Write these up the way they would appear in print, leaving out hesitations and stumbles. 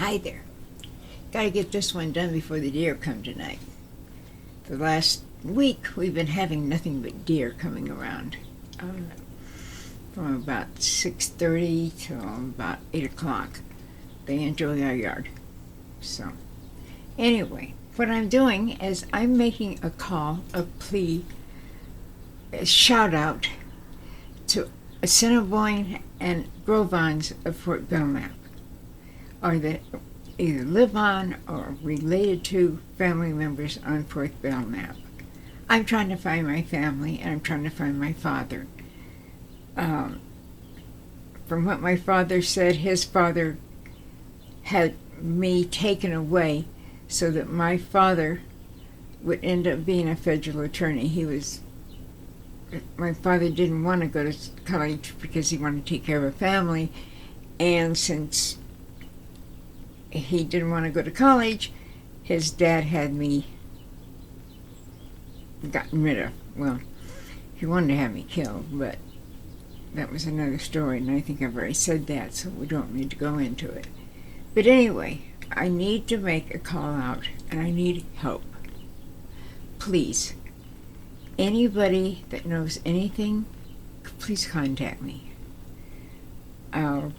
Hi there. Gotta get this one done before the deer come tonight. The last week we've been having nothing but deer coming around. From about 6:30 till about 8 o'clock. They enjoy our yard. So, anyway, what I'm doing is I'm making a call, a plea, a shout out to Assiniboine and Grovons of Fort Belknap, or that either live on or related to family members on Fort Belknap. I'm trying to find my family, and I'm trying to find my father. From what my father said, his father had me taken away so that my father would end up being a federal attorney. My father didn't want to go to college because he wanted to take care of a family, and since he didn't want to go to college, his dad had me gotten rid of. Well, he wanted to have me killed, but that was another story, and I think I've already said that, so we don't need to go into it. But anyway, I need to make a call out, and I need help. Please, anybody that knows anything, please contact me. I'll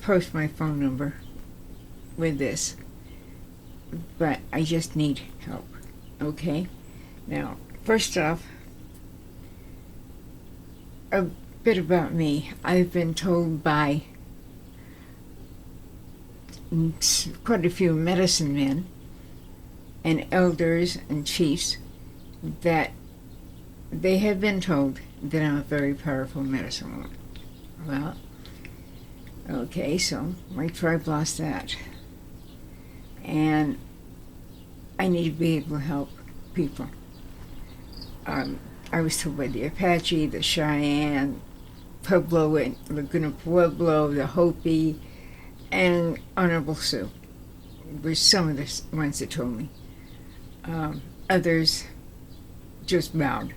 post my phone number with this, but I just need help, okay? Now, first off, a bit about me. I've been told by quite a few medicine men and elders and chiefs that they have been told that I'm a very powerful medicine woman. Well, okay, so my tribe lost that. And I need to be able to help people. I was told by the Apache, the Cheyenne, Pueblo, and Laguna Pueblo, the Hopi, and Honorable Sioux were some of the ones that told me. Others just bowed.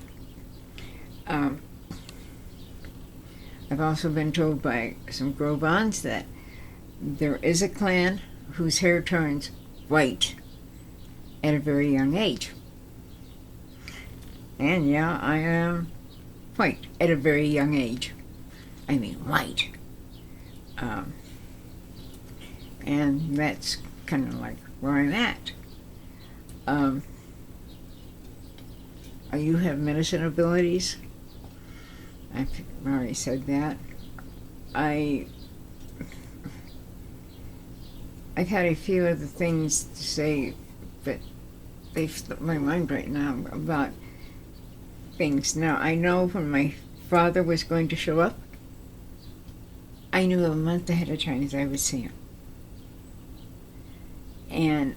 I've also been told by some Grovons that there is a clan whose hair turns white at a very young age. And yeah, I am white at a very young age. I mean white. And that's kind of like where I'm at. You have medicine abilities? I've already said that. I've had a few other things to say, but they've slipped my mind right now about things. Now, I know when my father was going to show up, I knew a month ahead of time as I would see him. And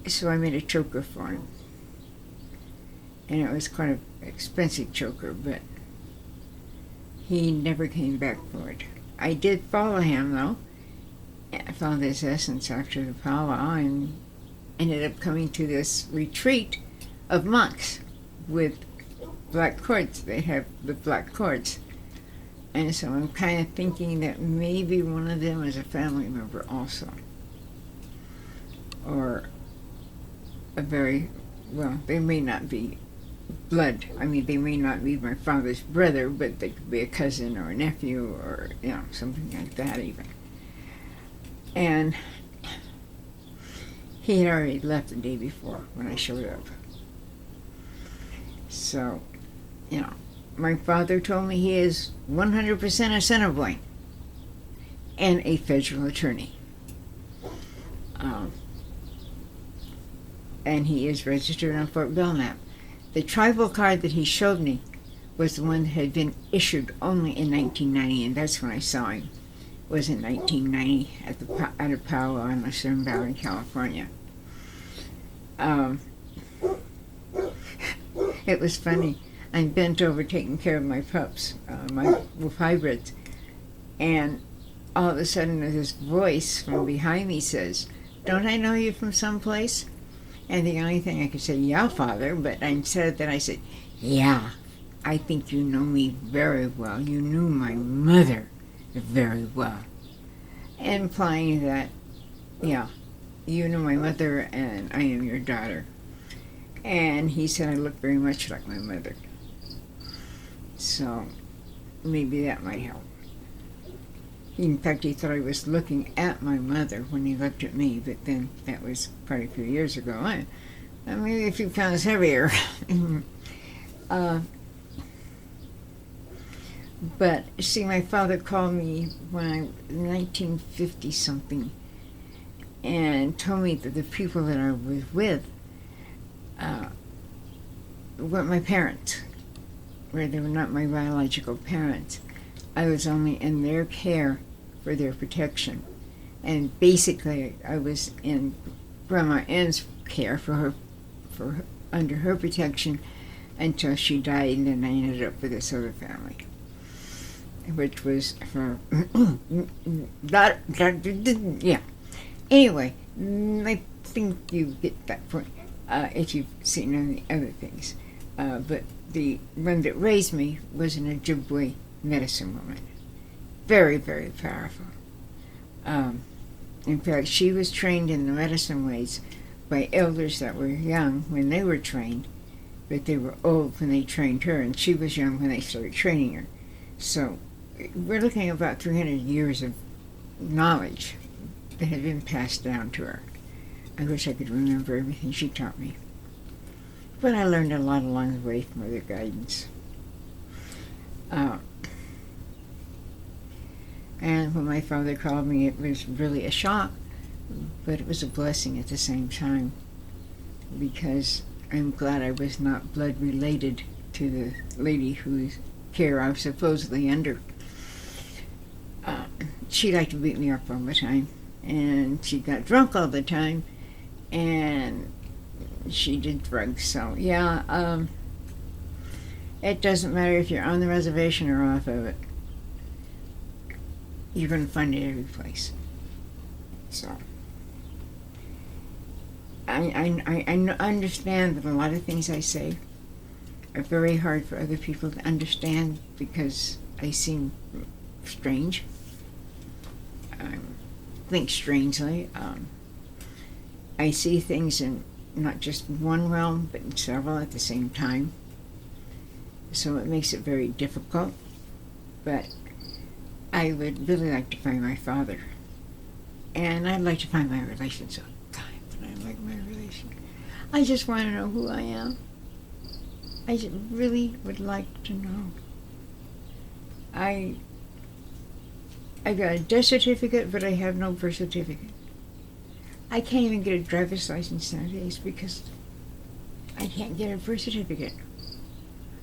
so I made a choker for him. And it was quite an expensive choker, but he never came back for it. I did follow him, though. I followed his essence after the powwow and ended up coming to this retreat of monks with black cords. They have the black cords. And so I'm kind of thinking that maybe one of them is a family member also. Or a very, well, they may not be blood. I mean, they may not be my father's brother, but they could be a cousin or a nephew or, something like that even. And he had already left the day before when I showed up. So, my father told me he is 100% Assiniboine and a federal attorney. And he is registered on Fort Belknap. The tribal card that he showed me was the one that had been issued only in 1990, and that's when I saw him. It was in 1990 at a powwow in Assiniboine Valley, California. It was funny. I'm bent over taking care of my pups, my wolf hybrids, and all of a sudden this voice from behind me says, "Don't I know you from someplace?" And the only thing I could say, "Yeah, Father," but instead of that I said, "Yeah, I think you know me very well. You knew my mother very well," implying that yeah, you know my mother and I am your daughter. And he said I look very much like my mother. So maybe that might help. In fact, he thought I was looking at my mother when he looked at me, but then that was quite a few years ago. I'm maybe a few pounds heavier. But see, my father called me when I was 1950 something and told me that the people that I was with weren't my parents, where they were not my biological parents. I was only in their care for their protection. And basically, I was in Grandma Ann's care under her protection until she died, and then I ended up with this other family, which was her. Yeah. Anyway, I think you get that point if you've seen any other things. But the one that raised me was an Ojibwe medicine woman. Very, very powerful. In fact, she was trained in the medicine ways by elders that were young when they were trained, but they were old when they trained her, and she was young when they started training her. So we're looking at about 300 years of knowledge that had been passed down to her. I wish I could remember everything she taught me. But I learned a lot along the way from other guidance. And when my father called me, it was really a shock, but it was a blessing at the same time, because I'm glad I was not blood related to the lady whose care I was supposedly under. She liked to beat me up all the time, and she got drunk all the time, and she did drugs. So yeah, it doesn't matter if you're on the reservation or off of it. You're going to find it every place. So I understand that a lot of things I say are very hard for other people to understand because I seem strange. I think strangely. I see things in not just one realm, but in several at the same time. So it makes it very difficult. But I would really like to find my father. And I'd like to find my relations all the time, but I like my relation. I just want to know who I am. I just really would like to know. I got a death certificate, but I have no birth certificate. I can't even get a driver's license nowadays because I can't get a birth certificate.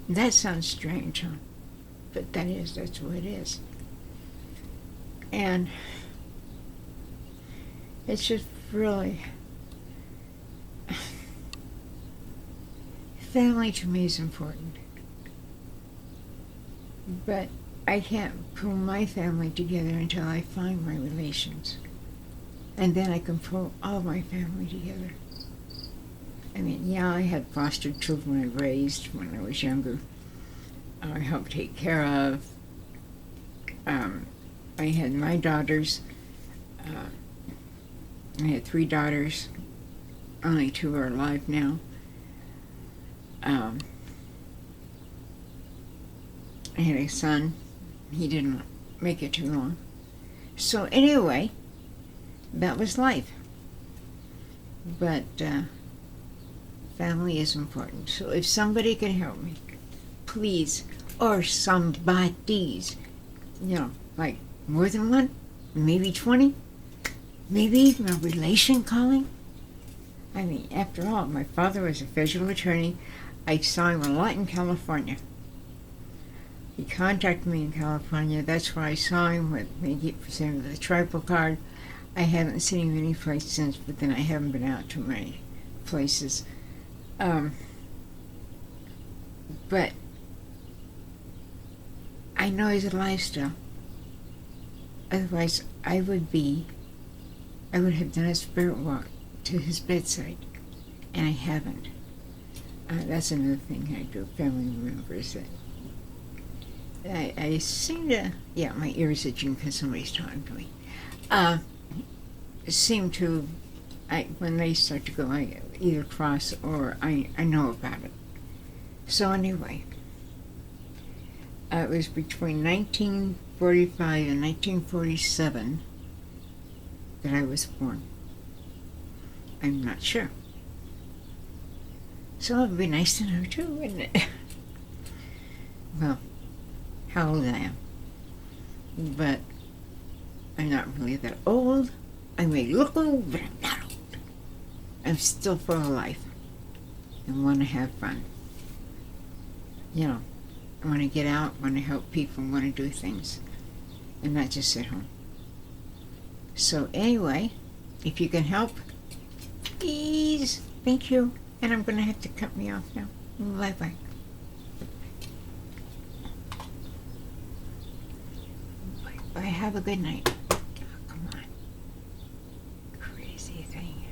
That sounds strange, huh? But that's what it is. And it's just really, family to me is important. But I can't pull my family together until I find my relations. And then I can pull all my family together. I mean, yeah, I had foster children I raised when I was younger. I helped take care of. I had my daughters. I had 3 daughters. Only 2 are alive now. I had a son. He didn't make it too long. So anyway, that was life. But family is important. So if somebody can help me, please, or somebody's, like more than one, maybe 20, maybe even a relation calling. I mean, after all, my father was a federal attorney. I saw him a lot in California. He contacted me in California. That's where I saw him when he presented the tribal card. I haven't seen him any place since, but then I haven't been out to many places. But I know he's alive still. Otherwise, I would have done a spirit walk to his bedside, and I haven't. That's another thing I do. Family members that I seem to, my ears itching because somebody's talking to me. seem to, when they start to go, I either cross or I know about it. So anyway, it was between 1945 and 1947 that I was born. I'm not sure. So it would be nice to know too, wouldn't it? Well, how old I am. But I'm not really that old. I may look old, but I'm not old. I'm still full of life and want to have fun. You know, I want to get out, want to help people, want to do things, and not just sit home. So anyway, if you can help, please, thank you. And I'm going to have to cut me off now. Bye-bye. Bye. Have a good night. Oh, come on. Crazy thing.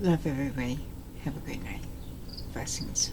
Love everybody. Have a good night. Blessings.